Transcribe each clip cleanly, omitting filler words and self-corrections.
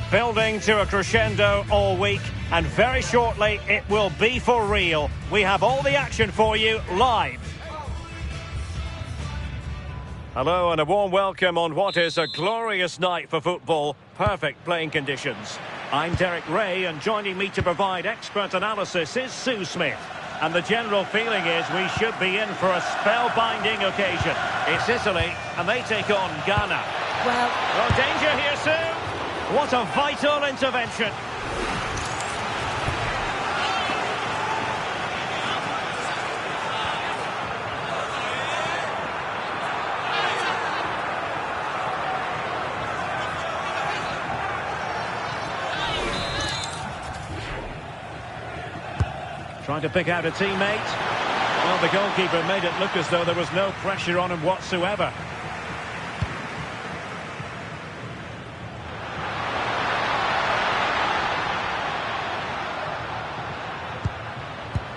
Building to a crescendo all week, and very shortly it will be for real. We have all the action for you live. Hello and a warm welcome on what is a glorious night for football. Perfect playing conditions. I'm Derek Ray, and joining me to provide expert analysis is Sue Smith. And the general feeling is we should be in for a spellbinding occasion. It's Italy, and they take on Ghana. Well, danger here, Sue. What a vital intervention. Trying to pick out a teammate. Well, the goalkeeper made it look as though there was no pressure on him whatsoever.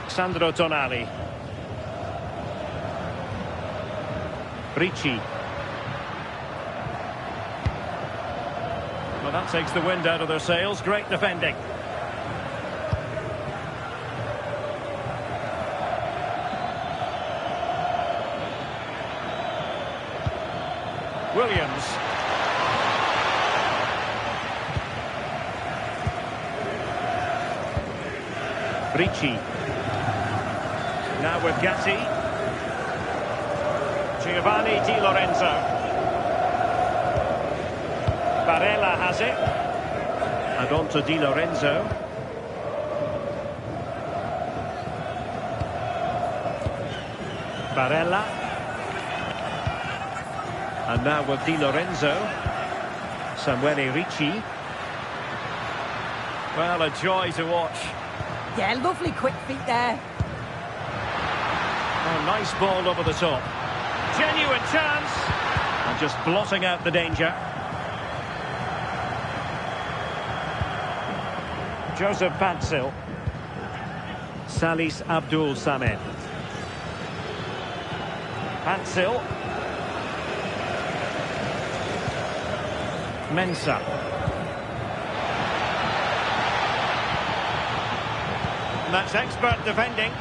Sandro Tonali. Ricci. Well, that takes the wind out of their sails. Great defending. Williams. Ricci. Now with Gatti. Giovanni Di Lorenzo. Barella has it. And on to Di Lorenzo. Barella. And now with Di Lorenzo. Samuele Ricci. Well, a joy to watch. Yeah, lovely quick feet there. Oh, nice ball over the top. Genuine chance. And just blotting out the danger. Joseph Patzil. Salis Abdul Samed. Patzil. Mensah. And that's expert defending.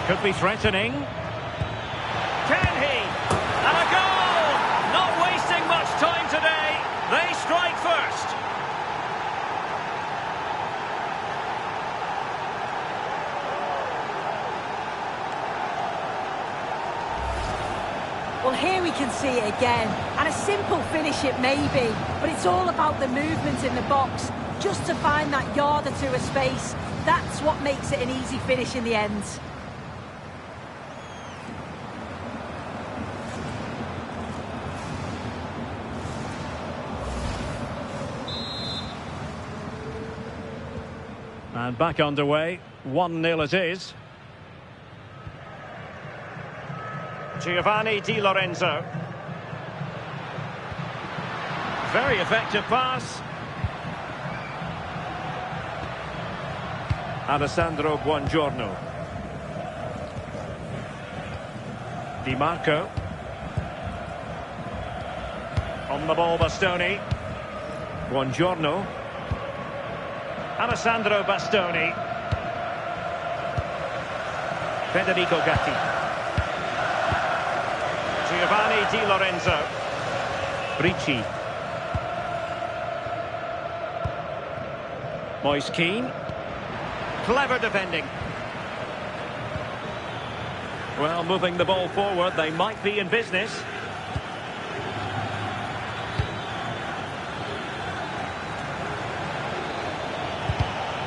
Could be threatening. Can he? And a goal! Not wasting much time today. They strike first. Well, here we can see it again. And a simple finish it may be, but it's all about the movement in the box. Just to find that yard or two of space. That's what makes it an easy finish in the end. And back underway. 1-0 it is. Giovanni Di Lorenzo. Very effective pass. Alessandro Buongiorno. Di Marco. On the ball, Bastoni. Buongiorno. Alessandro Bastoni. Federico Gatti. Giovanni Di Lorenzo. Ricci. Moise Kean. Clever defending. Well, moving the ball forward, they might be in business.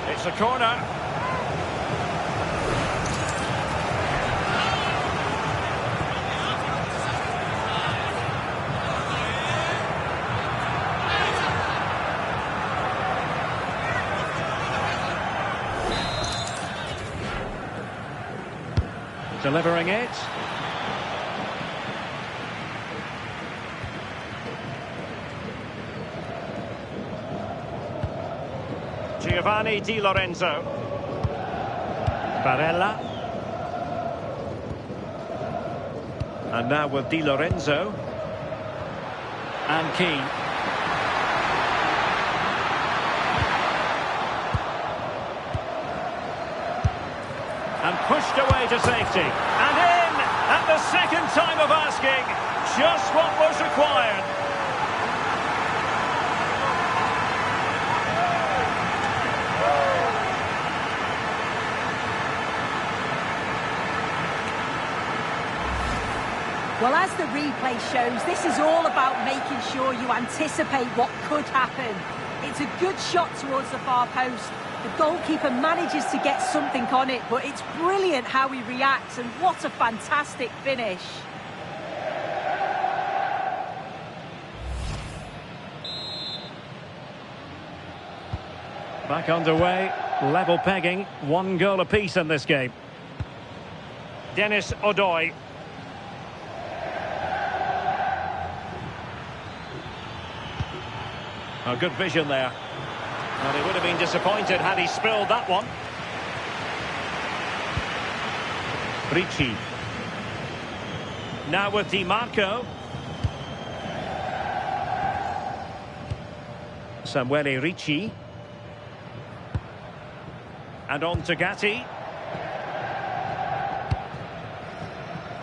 It's a corner. Delivering it. Giovanni Di Lorenzo. Barella. And now with Di Lorenzo. And Keane. And pushed away to safety. And in at the second time of asking. Just what was required. Well, as the replay shows, this is all about making sure you anticipate what could happen. It's a good shot towards the far post. The goalkeeper manages to get something on it, but it's brilliant how he reacts, and what a fantastic finish. Back underway, level pegging, 1 goal apiece in this game. Denis Odoi. A good vision there. And he would have been disappointed had he spilled that one. Ricci. Now with Di Marco. Samuele Ricci. And on to Gatti.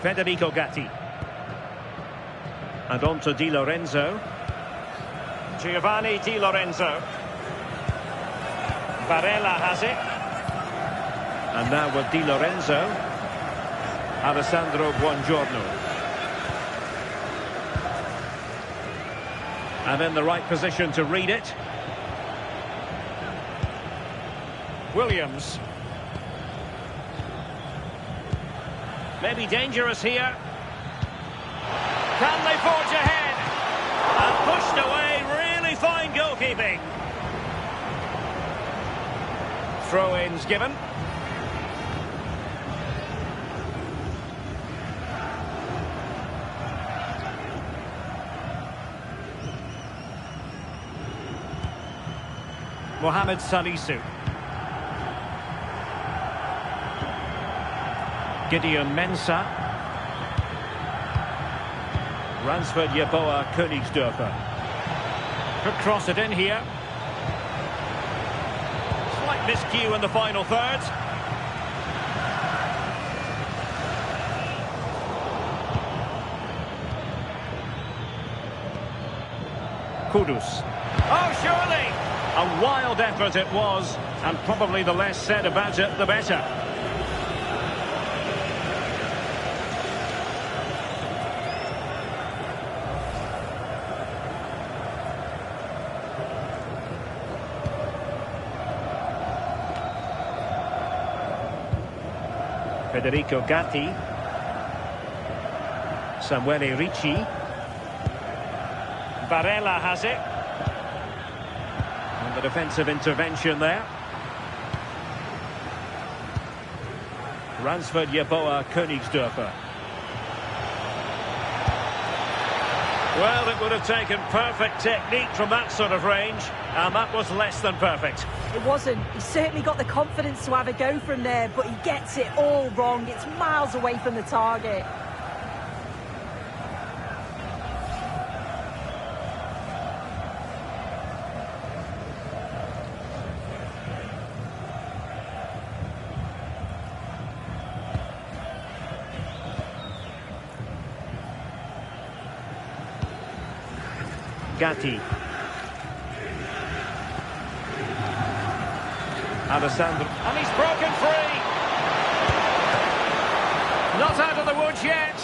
Federico Gatti. And on to Di Lorenzo. Giovanni Di Lorenzo. Barella has it. And now with Di Lorenzo. Alessandro Buongiorno. And in the right position to read it. Williams. Maybe dangerous here. Can they forge ahead? And pushed away. Really fine goalkeeping. Throw-ins given. Mohamed Salisu. Gideon Mensah. Ransford Yeboah Königsdörfer. Could cross it in here. Slight miscue in the final third. Kudus. Oh, surely! A wild effort it was, and probably the less said about it, the better. Federico Gatti. Samuele Ricci. Barella has it. And the defensive intervention there. Ransford Yeboah Königsdörfer. Well, it would have taken perfect technique from that sort of range, and that was less than perfect. It wasn't. He certainly got the confidence to have a go from there, but he gets it all wrong. It's miles away from the target. Gatti. Alessandro. And he's broken free. Not out of the woods yet.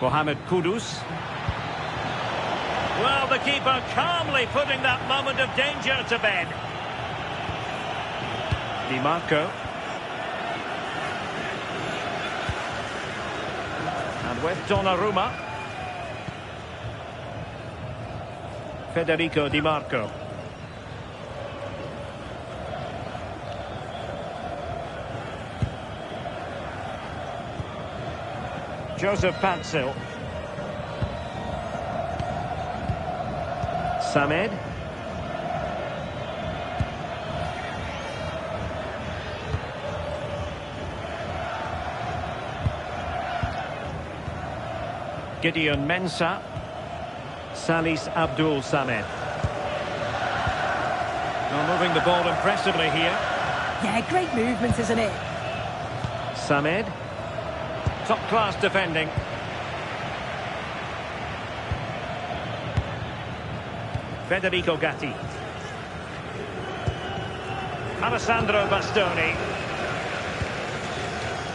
Mohamed Kudus. Well, the keeper calmly putting that moment of danger to bed. Di Marco. And with Donnarumma. Federico Di Marco. Joseph Pantsil. Samed. Gideon Mensah. Salis Abdul Samed. Well, moving the ball impressively here. Yeah, great movement, isn't it? Samed. Top-class defending. Federico Gatti. Alessandro Bastoni.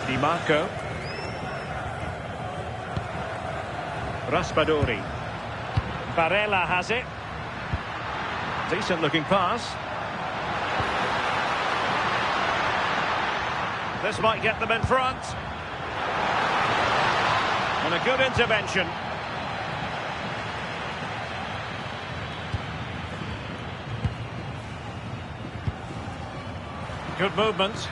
Di Marco. Raspadori. Barella has it. Decent looking pass. This might get them in front. And a good intervention. Good movement.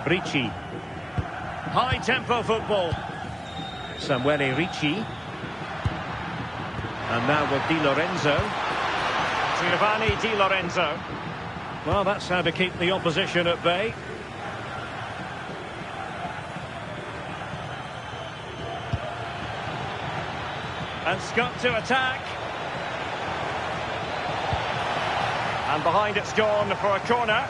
Ricci. High tempo football. Samuele Ricci. And now with Di Lorenzo. Giovanni Di Lorenzo. Well, that's how to keep the opposition at bay. And Scott to attack. And behind it's gone for a corner.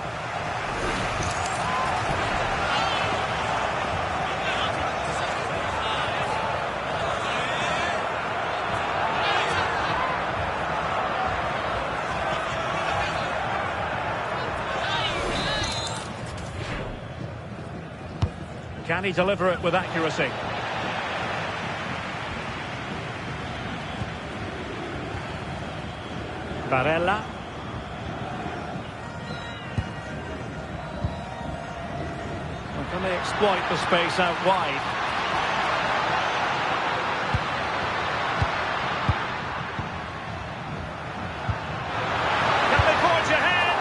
Can he deliver it with accuracy? Barella. Well, can they exploit the space out wide? Can they forge ahead?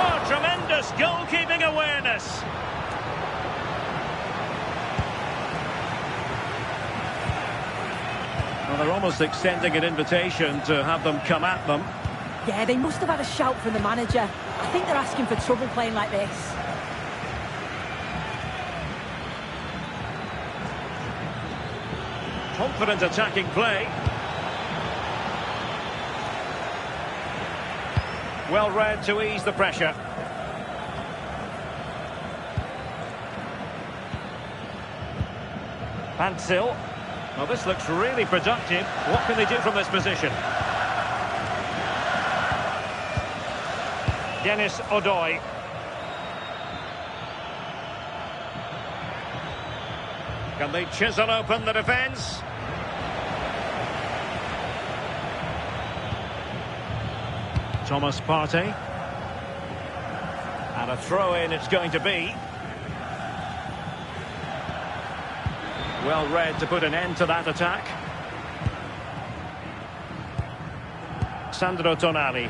Oh, tremendous goalkeeping awareness. Well, they're almost extending an invitation to have them come at them. Yeah, they must have had a shout from the manager. I think they're asking for trouble playing like this. Confident attacking play. Well read to ease the pressure. Pansil. Well, this looks really productive. What can they do from this position? Denis Odoi. Can they chisel open the defence? Thomas Partey. And a throw-in it's going to be. Well read to put an end to that attack. Sandro Tonali.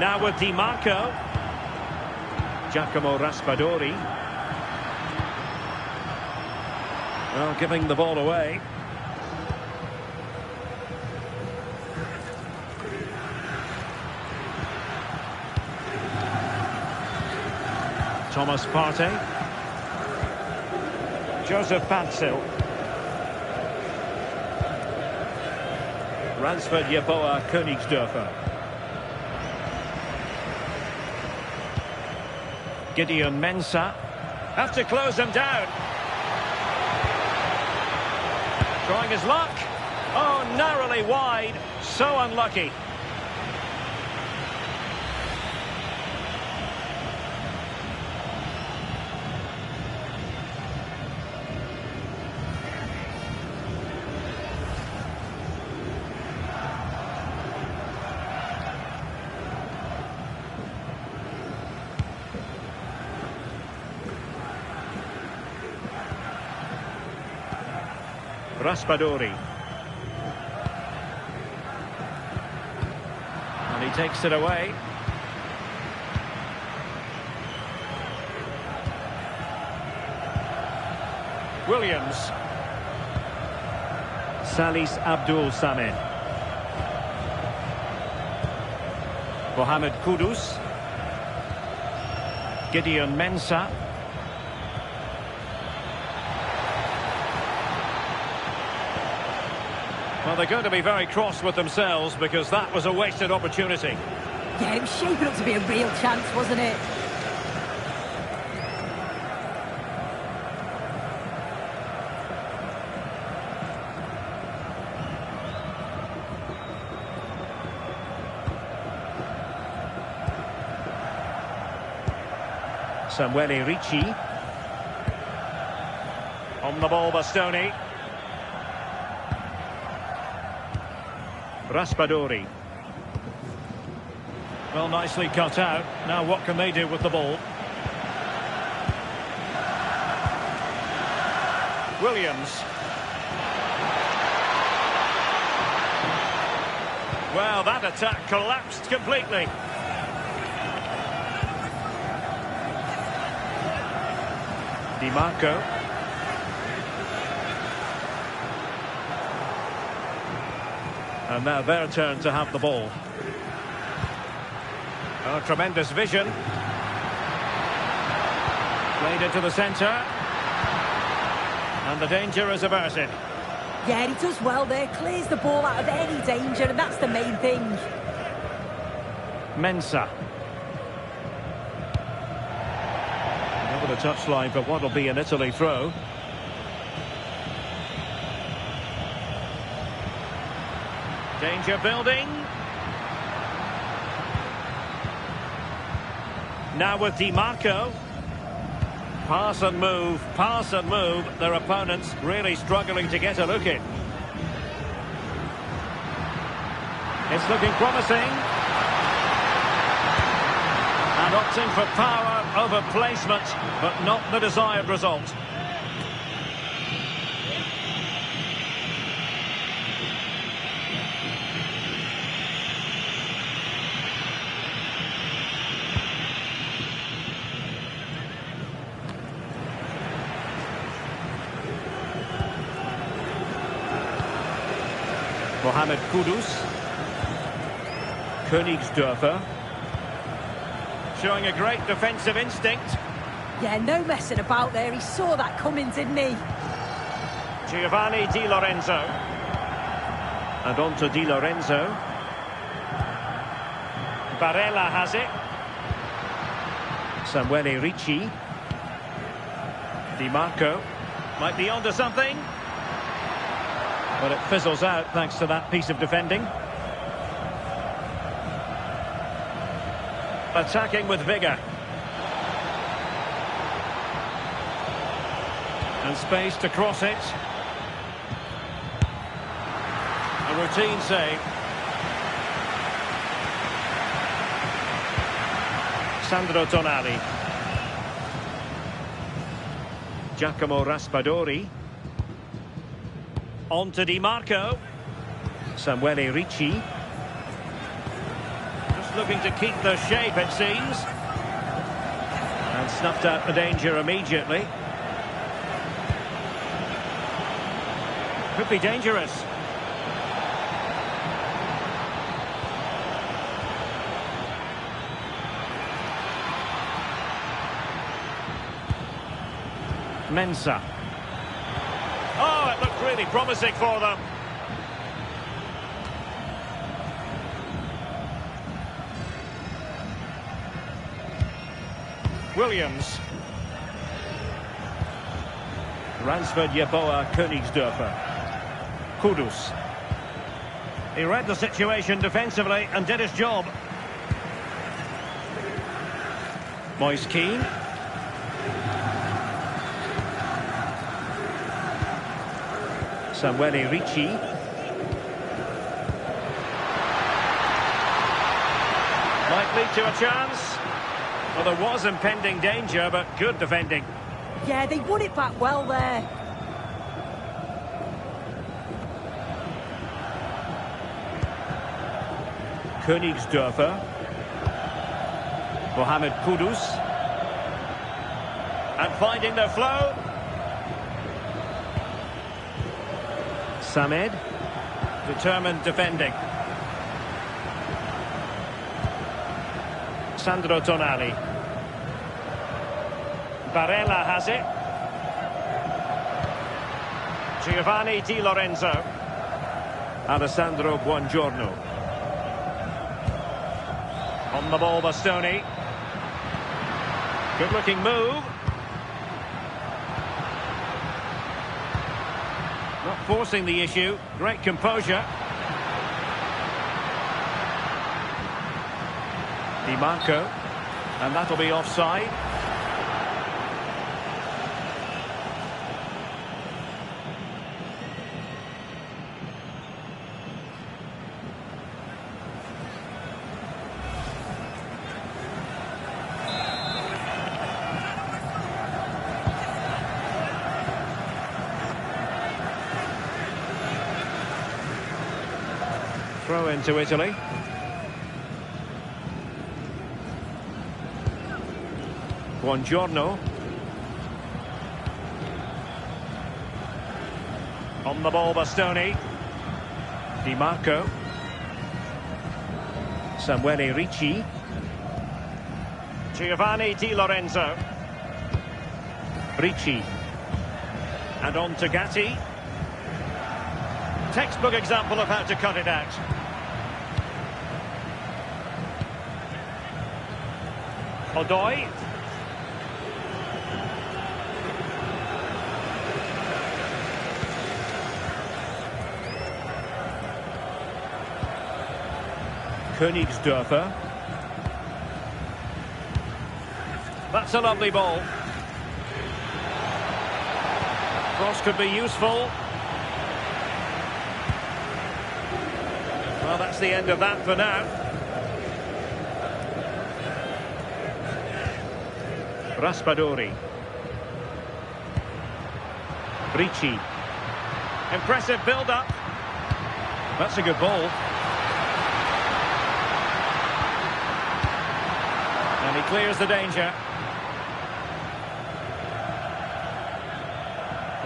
Now with Di Marco. Giacomo Raspadori. Well, giving the ball away. Thomas Partey. Joseph Pansil. Ransford Yeboah Königsdörfer. Gideon Mensah. Have to close them down. Trying his luck. Oh, narrowly wide. So unlucky. Raspadori. And he takes it away. Williams. Salis Abdul Samed. Mohamed Kudus. Gideon Mensah. Well, they're going to be very cross with themselves because that was a wasted opportunity. Yeah, it was shaping up to be a real chance, wasn't it? Samuele Ricci. On the ball, Bastoni. Raspadori. Well, nicely cut out. Now what can they do with the ball? Williams. Well, that attack collapsed completely. Di Marco. And now their turn to have the ball. Oh, tremendous vision. Played into the centre. And the danger is averted. Yeah, he does well there. Clears the ball out of any danger, and that's the main thing. Mensah. Over the touchline for what will be an Italy throw. Danger building. Now with Di Marco. Pass and move, pass and move. Their opponents really struggling to get a look in. It's looking promising. And opting for power over placement, but not the desired result. Mohamed Kudus. Königsdörfer. Showing a great defensive instinct. Yeah, no messing about there. He saw that coming, didn't he? Giovanni Di Lorenzo. And on to Di Lorenzo. Barella has it. Samuele Ricci. Di Marco. Might be onto something. But it fizzles out thanks to that piece of defending. Attacking with vigour. And space to cross it. A routine save. Sandro Tonali. Giacomo Raspadori. On to Di Marco. Samuele Ricci. Just looking to keep the shape, it seems. And snuffed out the danger immediately. Could be dangerous. Mensah. Oh, it looked really promising for them. Williams. Ransford Yeboah Königsdörfer. Kudus. He read the situation defensively and did his job. Moise Kean. Samuele Ricci. Might lead to a chance. Well, there was impending danger, but good defending. Yeah, they won it back well there. Königsdörfer. Mohamed Kudus. And finding the flow. Samed. Determined defending. Sandro Tonali. Barella has it. Giovanni Di Lorenzo. Alessandro Buongiorno. On the ball, Bastoni. Good looking move. Not forcing the issue. Great composure. Di Marco. And that'll be offside. Throw into Italy. Buongiorno. On the ball, Bastoni. Di Marco. Samuele Ricci. Giovanni Di Lorenzo. Ricci. And on to Gatti. Textbook example of how to cut it out. Odoi. Königsdörfer. That's a lovely ball. Cross could be useful. Well, that's the end of that for now. Raspadori. Ricci. Impressive build-up. That's a good ball. And he clears the danger.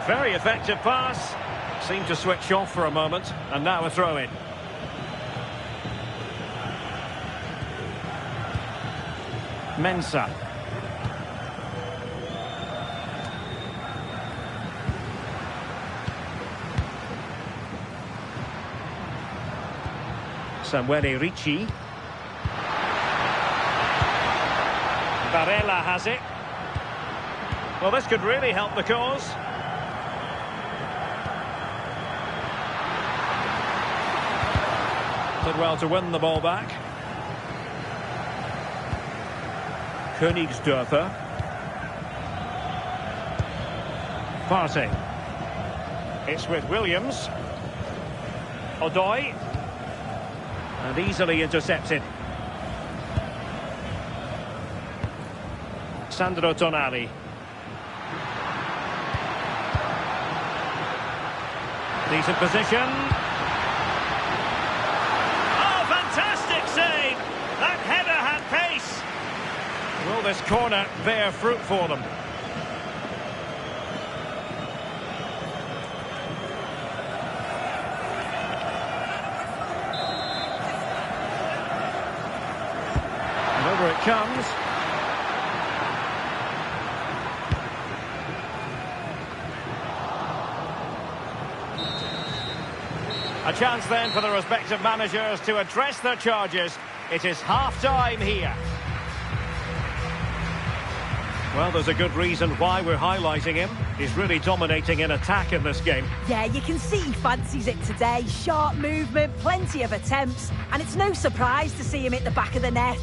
Very effective pass. Seemed to switch off for a moment. And now a throw-in. Mensah. Samuele Ricci. Barella has it. Well, this could really help the cause. Did well to win the ball back. Königsdörfer. Partey. It's with Williams. Odoi. And easily intercepted. Sandro Tonali. Decent position. Oh, fantastic save! That header had pace. Will this corner bear fruit for them? And over it comes. A chance then for the respective managers to address their charges. It is half-time here. Well, there's a good reason why we're highlighting him. He's really dominating in attack in this game. Yeah, you can see he fancies it today. Sharp movement, plenty of attempts, and it's no surprise to see him hit the back of the net.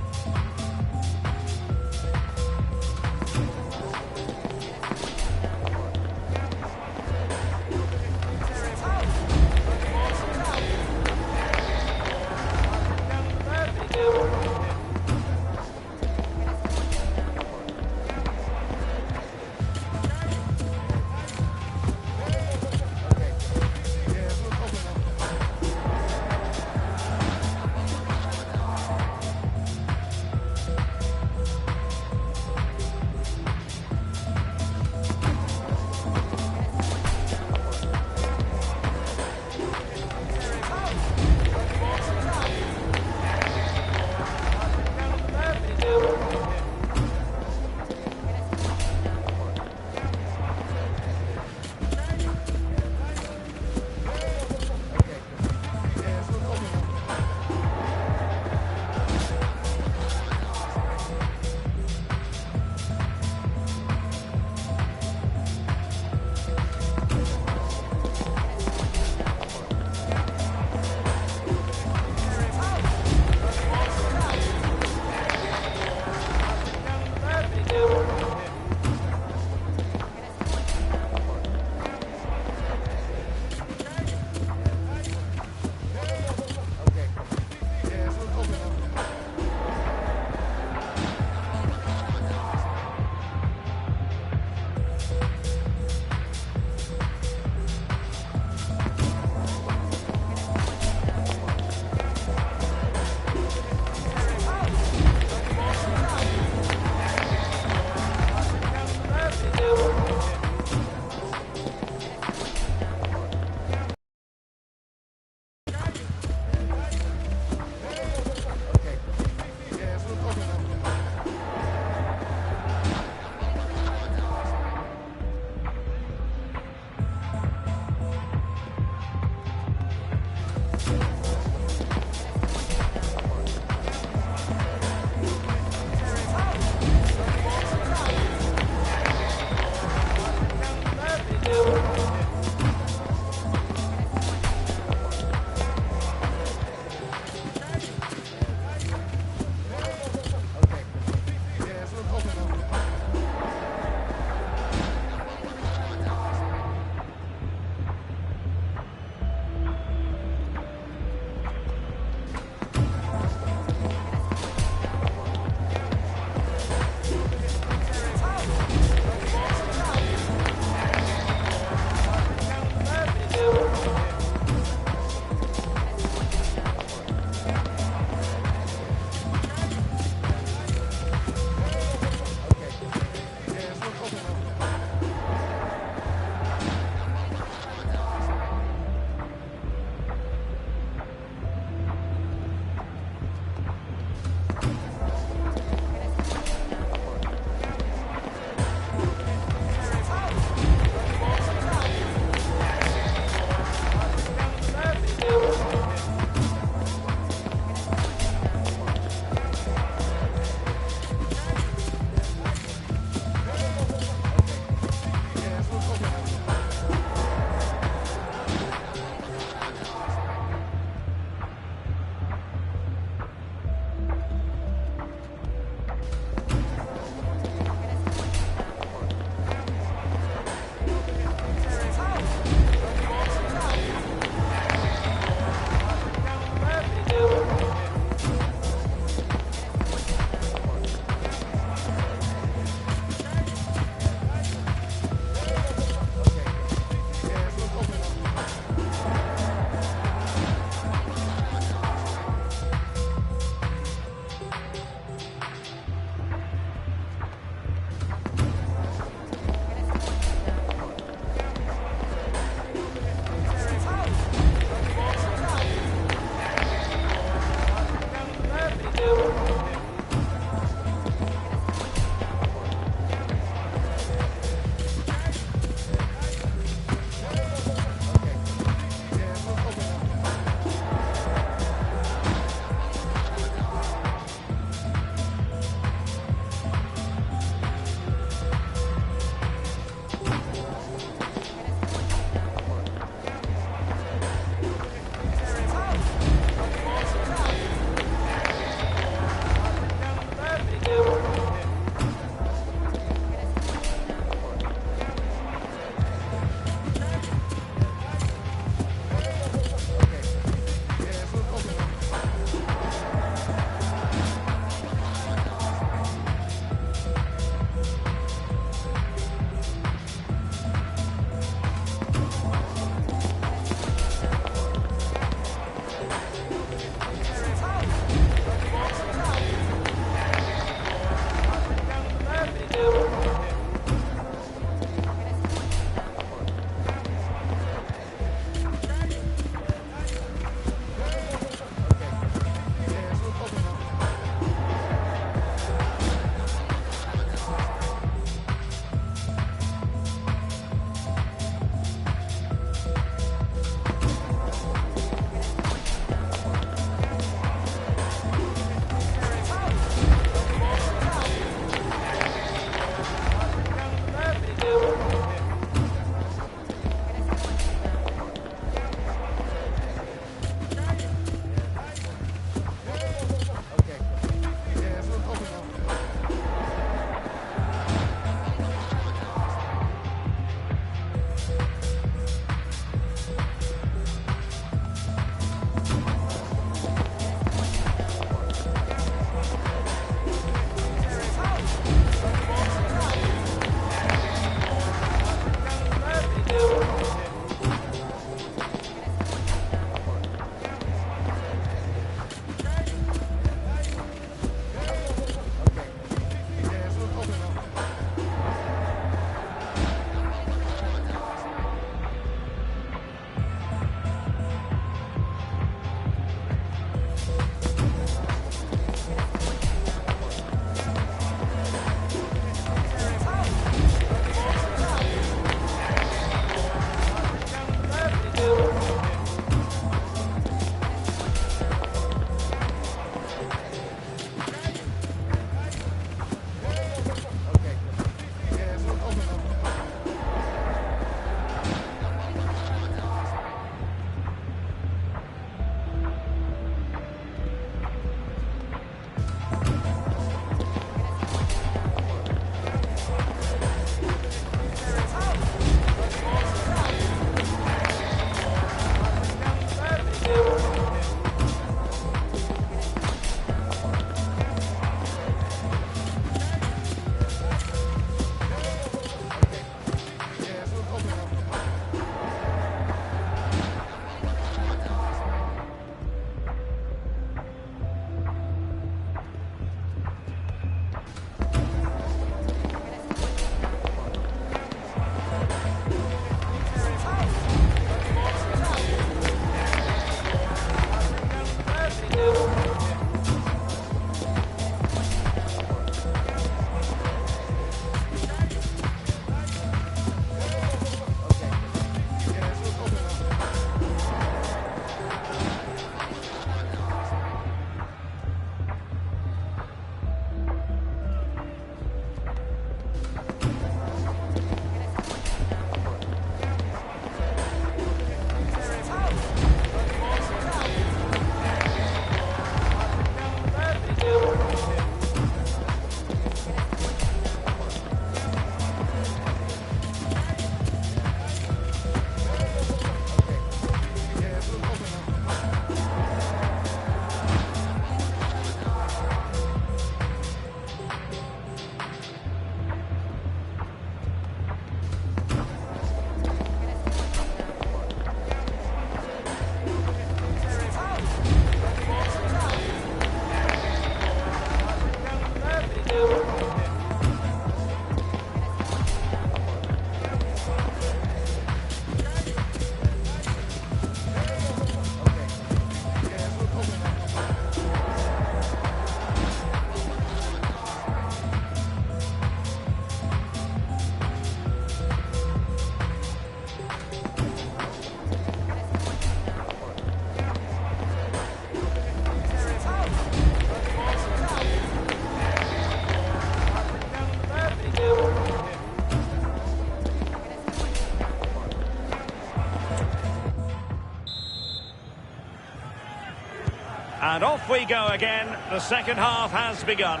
And off we go again. The second half has begun.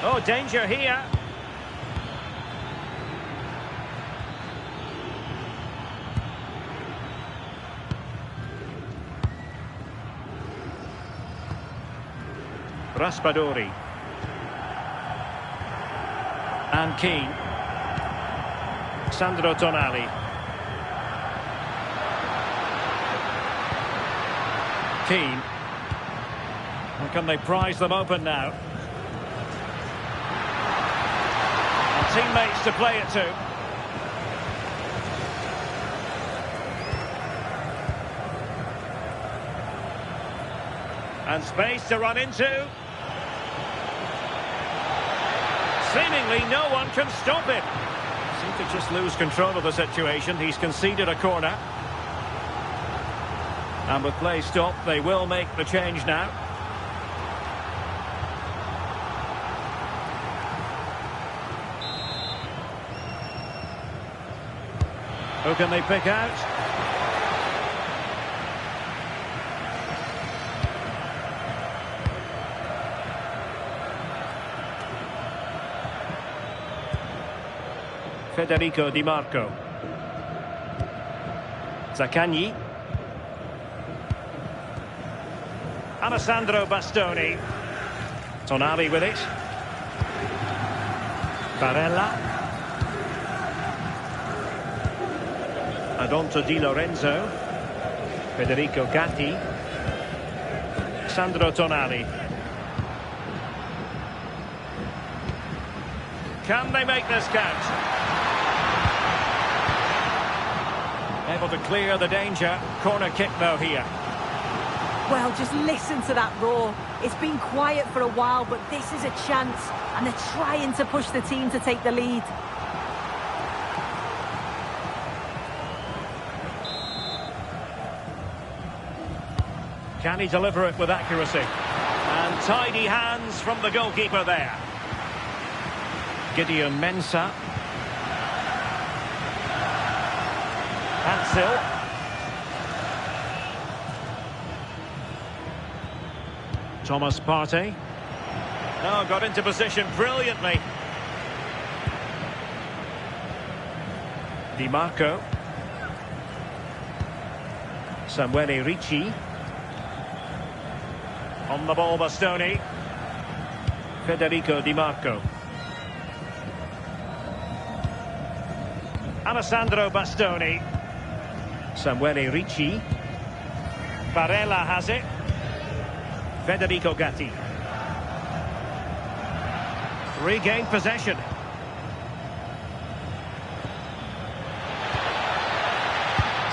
Oh, danger here. Raspadori. And Keane. Sandro Tonali. Keane. And can they prize them open now? Teammates to play it to. And space to run into. Seemingly no one can stop him. Seemed to just lose control of the situation. He's conceded a corner. And with play stopped, they will make the change now. Who can they pick out? Federico Di Marco. Zaccagni. Alessandro Bastoni. Tonali with it. Barella. Adonto Di Lorenzo. Federico Gatti. Sandro Tonali. Can they make this count? Able to clear the danger. Corner kick though here. Well, just listen to that roar. It's been quiet for a while, but this is a chance. And they're trying to push the team to take the lead. Can he deliver it with accuracy? And tidy hands from the goalkeeper there. Gideon Mensah. Hansel. Thomas Partey. No, got into position brilliantly. Di Marco. Samuele Ricci. On the ball, Bastoni. Federico Di Marco. Alessandro Bastoni. Samuele Ricci. Barella has it. Federico Gatti. Regained possession.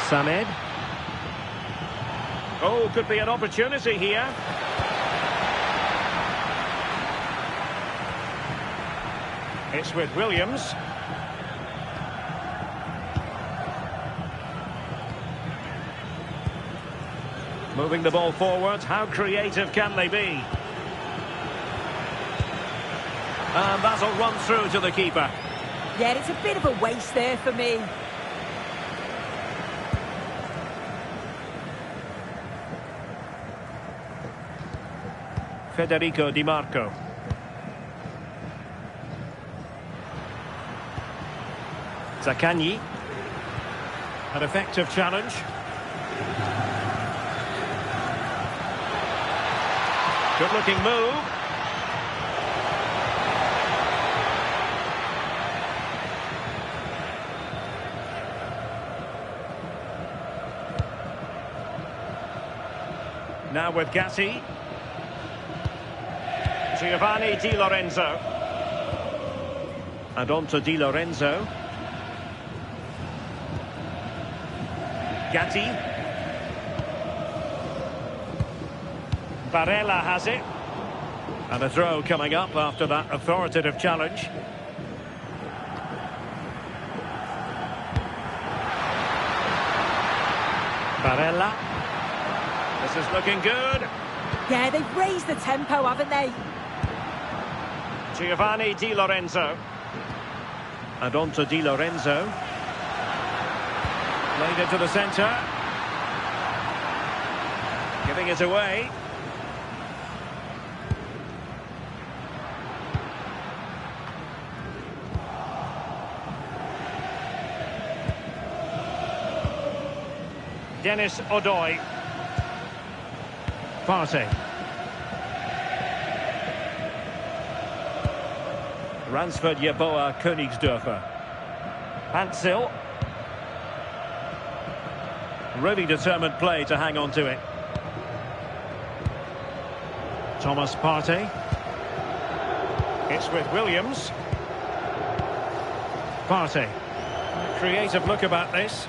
Samed. Oh, could be an opportunity here. It's with Williams. Moving the ball forward. How creative can they be? And that'll run through to the keeper. Yeah, it's a bit of a waste there for me. Federico Di Marco. Zaccagni. An effective challenge. Good looking move. Now with Gatti. Giovanni Di Lorenzo. And on to Di Lorenzo. Gatti. Barella has it. And a throw coming up after that authoritative challenge. Barella. This is looking good. Yeah, they've raised the tempo, haven't they? Giovanni Di Lorenzo. And on to Di Lorenzo. Played into the centre. Giving it away. Denis Odoi. Partey. Ransford Yeboah Königsdörfer. Hansel. Really determined play to hang on to it. Thomas Partey. It's with Williams. Partey. Creative look about this.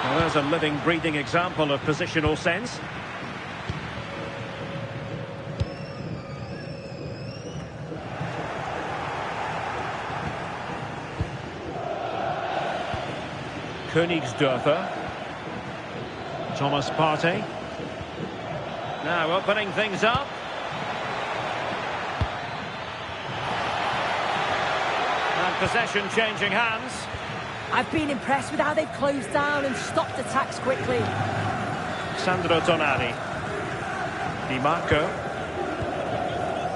Well, there's a living, breathing example of positional sense. Königsdörfer. Thomas Partey. Now opening things up. And possession changing hands. I've been impressed with how they've closed down and stopped attacks quickly. Sandro Tonali. Di Marco.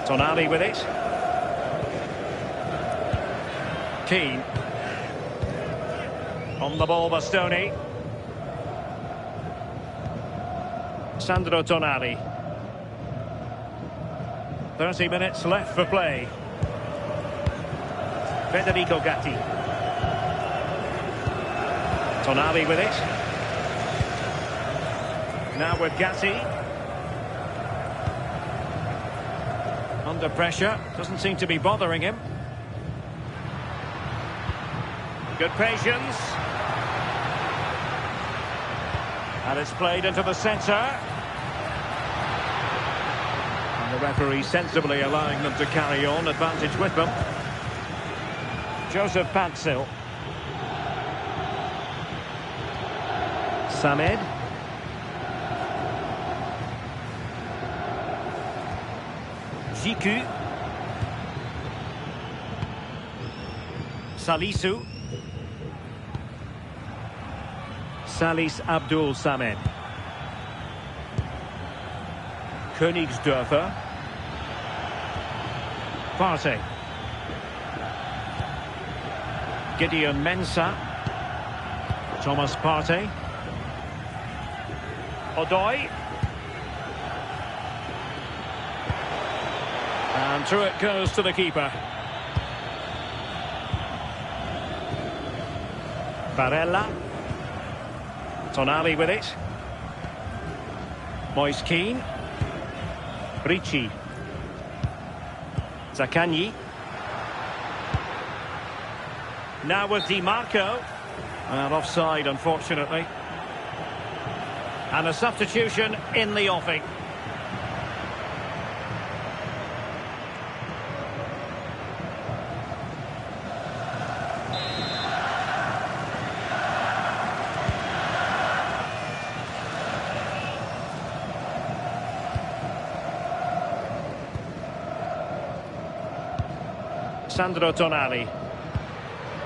Tonali with it. Keane. On the ball, Bastoni. Sandro Tonali. 30 minutes left for play. Federico Gatti. Tonali with it. Now with Gatti. Under pressure. Doesn't seem to be bothering him. Good patience. And it's played into the centre. And the referee sensibly allowing them to carry on. Advantage with them. Joseph Pantsil. Samed. Jiku. Salisu. Salis Abdul Samed. Königsdörfer. Partey. Gideon Mensah. Thomas Partey. Odoi. And through it goes to the keeper. Barella. Tonali with it. Moise Keane. Ricci. Zaccagni. Now with Di Marco. And offside, unfortunately. And a substitution in the offing. Sandro Tonali.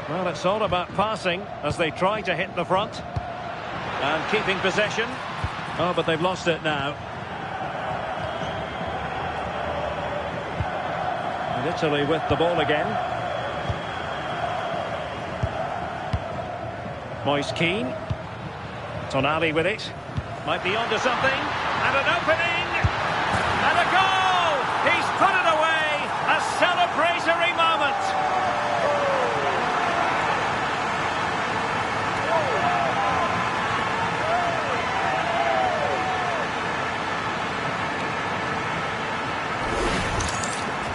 Well, it's all about passing as they try to hit the front. And keeping possession. Oh, but they've lost it now. And Italy with the ball again. Moise Keane. Tonali with it. Might be onto something. And an opening. And a goal! He's put it away. A celebratory moment.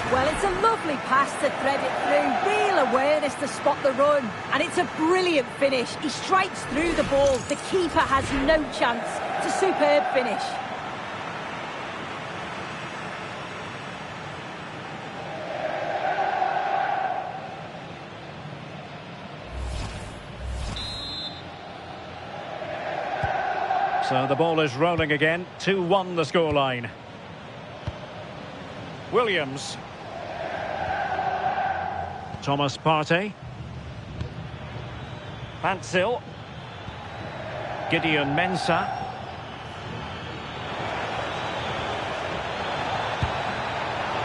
Well, it's a lovely pass to thread it through. Real awareness to spot the run. And it's a brilliant finish. He strikes through the ball. The keeper has no chance. It's a superb finish. So the ball is rolling again. 2-1 the scoreline. Williams. Thomas Partey. Pantzil. Gideon Mensah.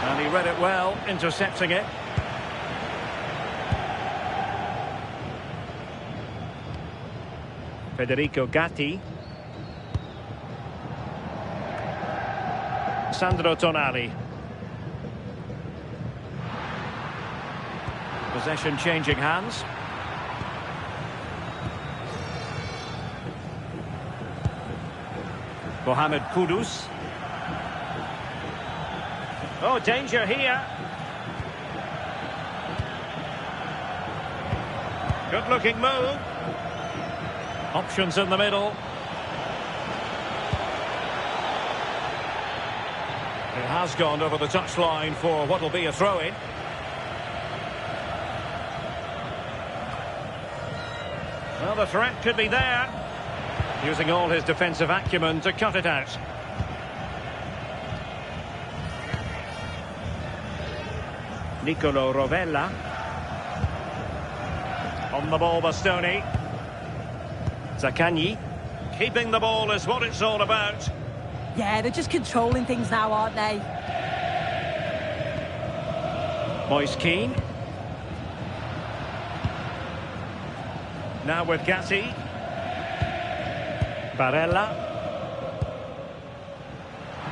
And he read it well, intercepting it. Federico Gatti. Sandro Tonali. Possession changing hands. Mohamed Kudus. Oh, danger here. Good looking move. Options in the middle. It has gone over the touchline for what will be a throw-in. Well, the threat could be there. Using all his defensive acumen to cut it out. Nicolo Rovella. On the ball, Bastoni. Zaccagni. Keeping the ball is what it's all about. Yeah, they're just controlling things now, aren't they? Moise Kean. Now with Gatti. Barella.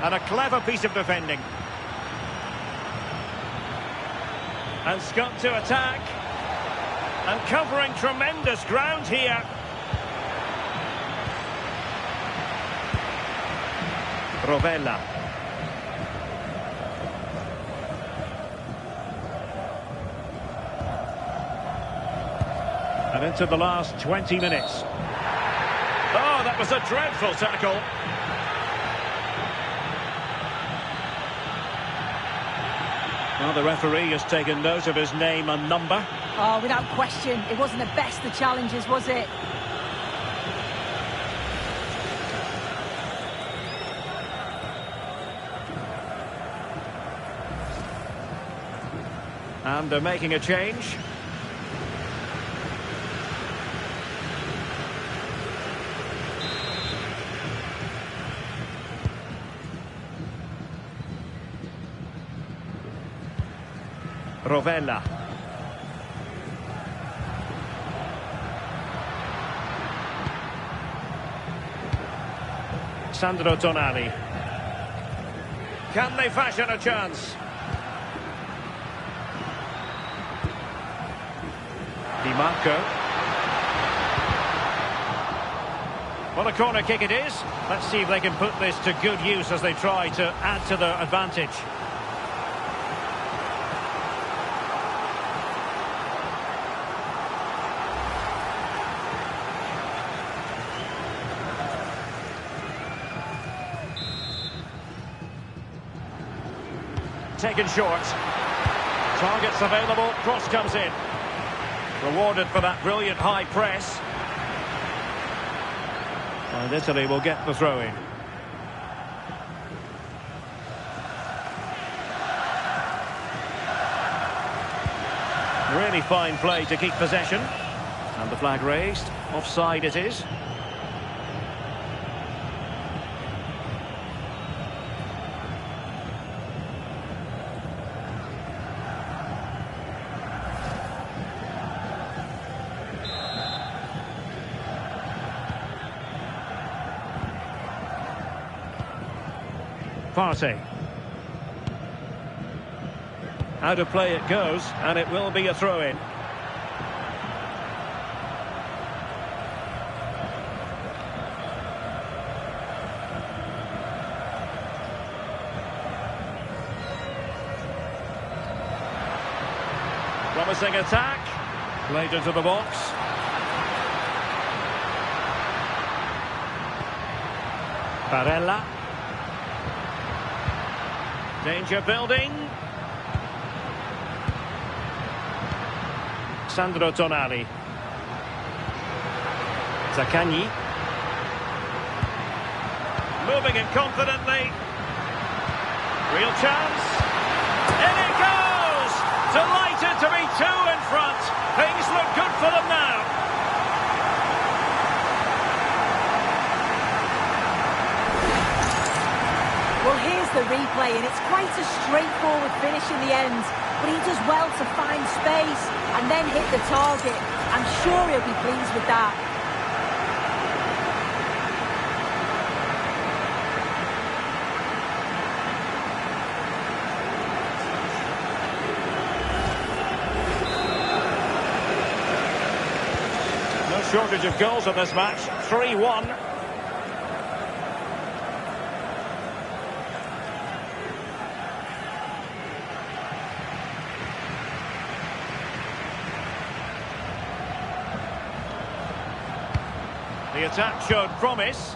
And a clever piece of defending. And Scott to attack. And covering tremendous ground here. Rovella. And into the last 20 minutes. Oh, that was a dreadful tackle. Well, the referee has taken note of his name and number. Oh, without question. It wasn't the best of challenges, was it? And they're making a change. Rovella. Sandro Tonali. Can they fashion a chance? Di Marco. Well, a corner kick it is. Let's see if they can put this to good use as they try to add to their advantage. Taken short. Targets available. Cross comes in. Rewarded for that brilliant high press. And Italy will get the throw-in. Really fine play to keep possession. And the flag raised. Offside it is. Partey. Out of play it goes, and it will be a throw-in. Promising attack. Played into the box. Barella. Danger building. Sandro Tonali. Zaccagni. Moving it confidently. Real chance. In it goes! Delighted to be two in front. Things look good for them now. Well, here's the replay, and it's quite a straightforward finish in the end. But he does well to find space and then hit the target. I'm sure he'll be pleased with that. No shortage of goals in this match. 3-1. The attack showed promise.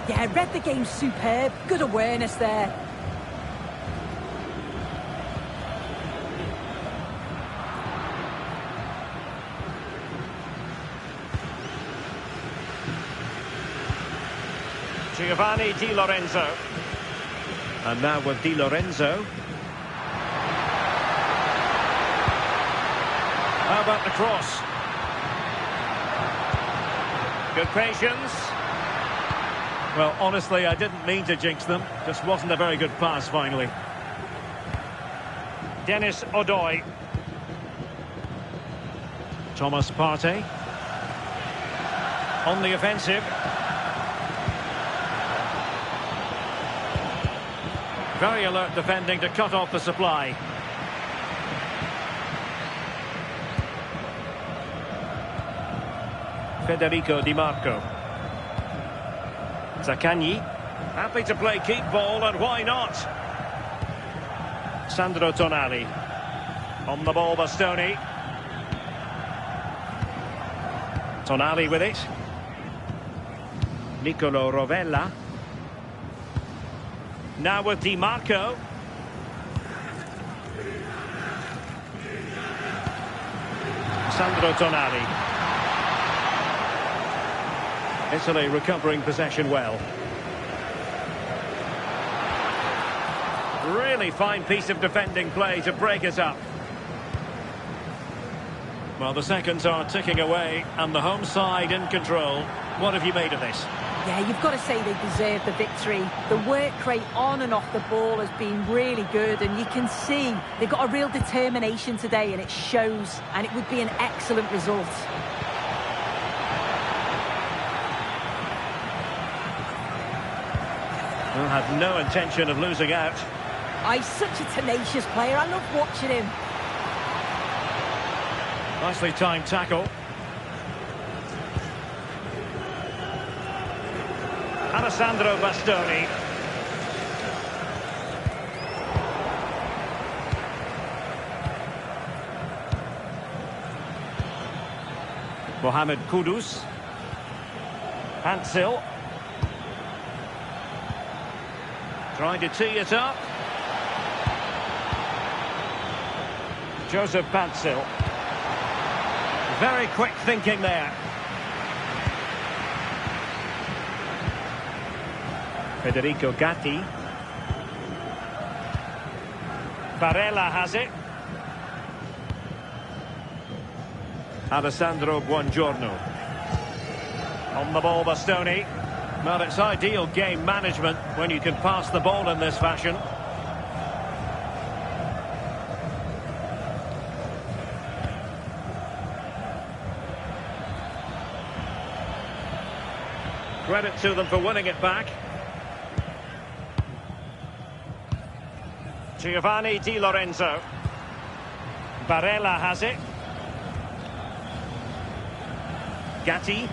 Yeah, read the game superb. Good awareness there. Giovanni Di Lorenzo. And now with Di Lorenzo. How about the cross? Good patience. Well, honestly, I didn't mean to jinx them. Just wasn't a very good pass, finally. Denis Odoi. Thomas Partey. On the offensive. Very alert defending to cut off the supply. Federico Di Marco. Zaccagni. Happy to play keep ball, and why not? Sandro Tonali. On the ball, Bastoni. Tonali with it. Nicolo Rovella. Now with Di Marco. Sandro Tonali. Italy recovering possession well. Really fine piece of defending play to break us up. Well, the seconds are ticking away and the home side in control. What have you made of this? Yeah, you've got to say they deserve the victory. The work rate on and off the ball has been really good, and you can see they've got a real determination today, and it shows, and it would be an excellent result. Well, had no intention of losing out. He's such a tenacious player. I love watching him. Nicely timed tackle. Alessandro Bastoni. Mohamed Kudus. Hansel. Trying to tee it up. Joseph Pantsil. Very quick thinking there. Federico Gatti. Barella has it. Alessandro Buongiorno. On the ball, Bastoni. Well, it's ideal game management when you can pass the ball in this fashion. Credit to them for winning it back. Giovanni Di Lorenzo. Barella has it. Gatti.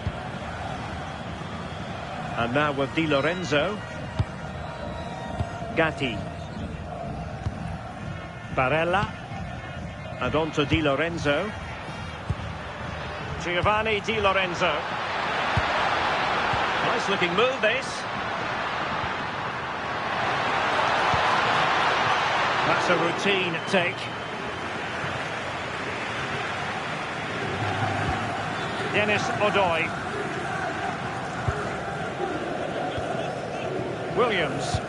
And now with Di Lorenzo. Gatti. Barella. And on to Di Lorenzo. Giovanni Di Lorenzo. Nice looking move, this. That's a routine take. Denis Odoi. Williams.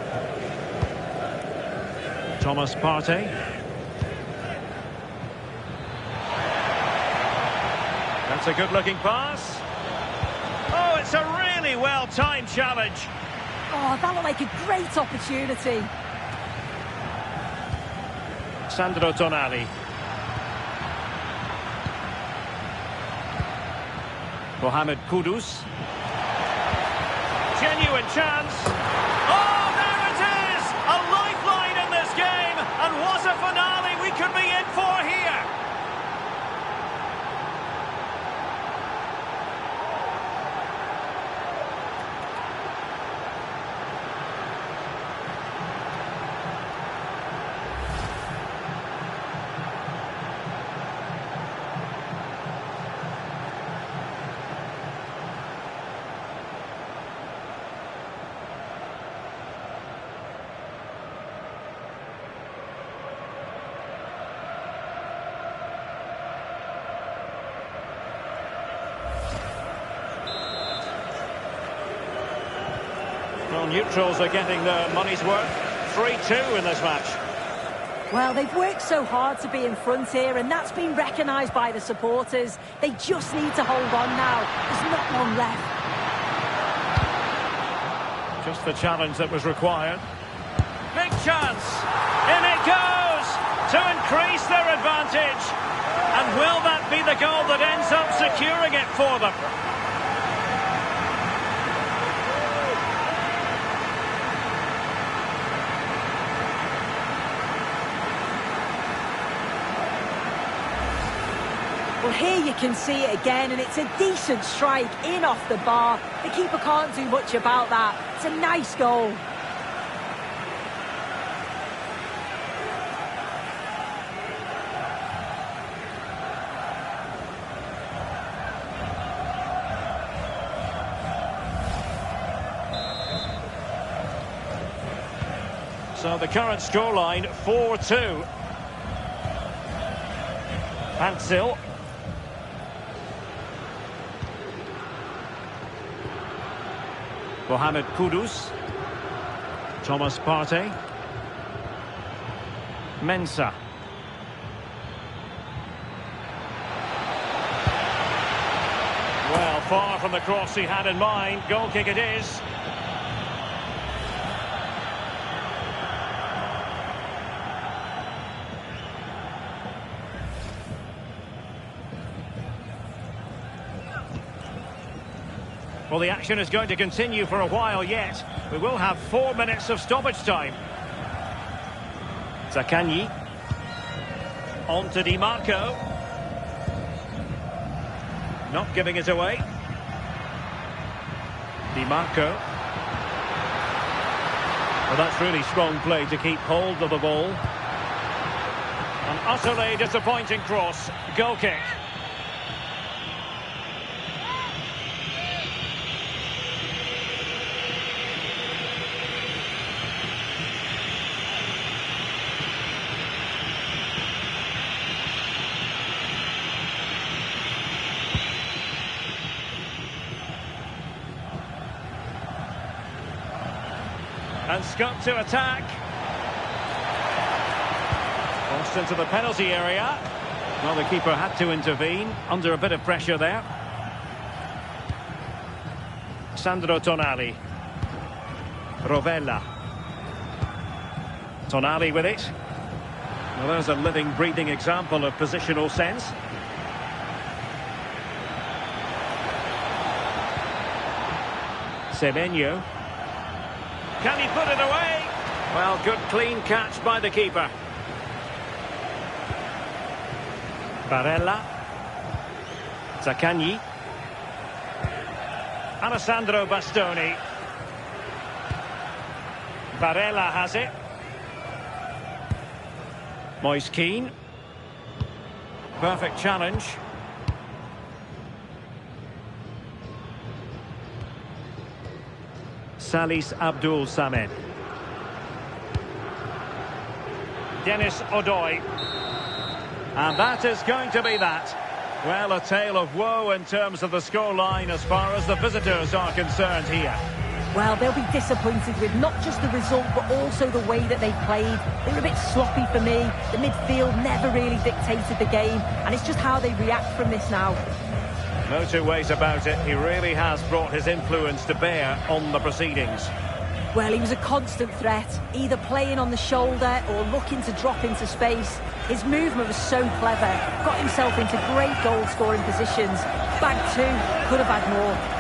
Thomas Partey. That's a good-looking pass. Oh, it's a really well-timed challenge. Oh, that looked like a great opportunity. Sandro Tonali. Mohamed Kudus. Genuine chance. Oh, there it is! A lifeline in this game, and what a finale we could be in for here! Well, neutrals are getting their money's worth. 3-2 in this match. Well, they've worked so hard to be in front here, and that's been recognised by the supporters. They just need to hold on now. There's not long left. Just the challenge that was required. Big chance. In it goes to increase their advantage. And will that be the goal that ends up securing it for them? Well, here you can see it again, and it's a decent strike in off the bar. The keeper can't do much about that. It's a nice goal. So the current scoreline, 4-2. Antsil. Mohamed Kudus. Thomas Partey. Mensah. Well, far from the cross he had in mind. Goal kick it is. Well, the action is going to continue for a while yet. We will have 4 minutes of stoppage time. Zaccagni. On to Di Marco. Not giving it away. Di Marco. Well, that's really strong play to keep hold of the ball. An utterly disappointing cross. Goal kick. And Scott to attack. Crossed into the penalty area. Well, the keeper had to intervene under a bit of pressure there. Sandro Tonali. Rovella. Tonali with it. Well, there's a living, breathing example of positional sense. Semenyo. Can he put it away? Well, good clean catch by the keeper. Barella. Zaccagni. Alessandro Bastoni. Barella has it. Moise Kean. Perfect challenge. Salis Abdul Samed. Dennis Odoi. And that is going to be that. Well, a tale of woe in terms of the scoreline as far as the visitors are concerned here. Well, they'll be disappointed with not just the result, but also the way that they played. They were a bit sloppy for me. The midfield never really dictated the game, and it's just how they react from this now. No two ways about it. He really has brought his influence to bear on the proceedings. Well, he was a constant threat, either playing on the shoulder or looking to drop into space. His movement was so clever, got himself into great goal-scoring positions. Bag two, could have had more.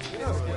Here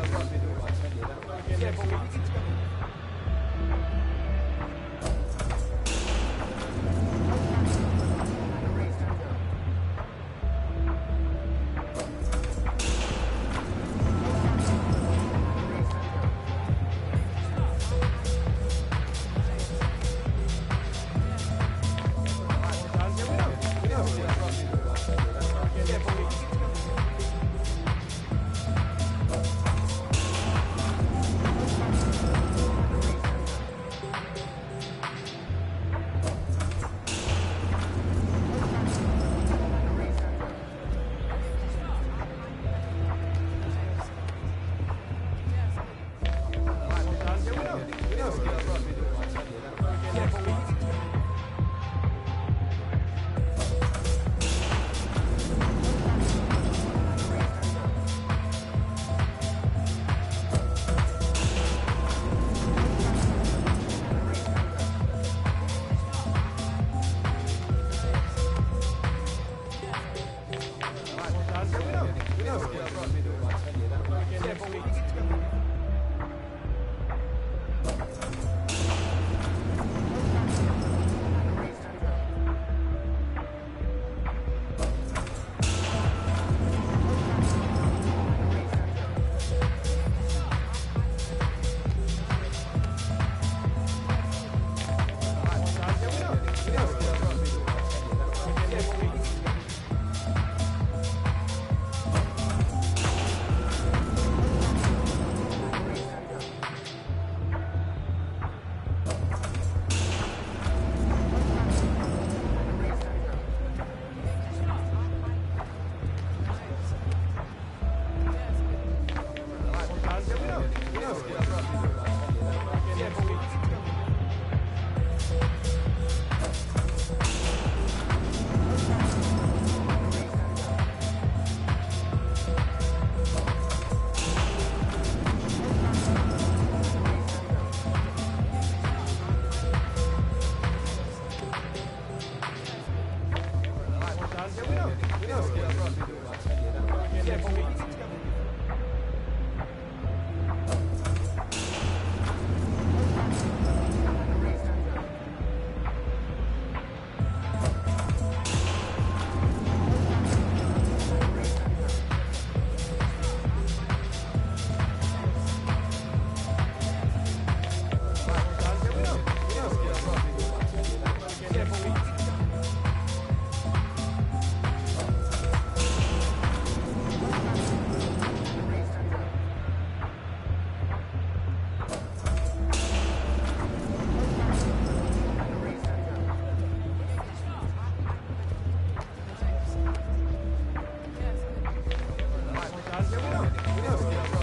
we go.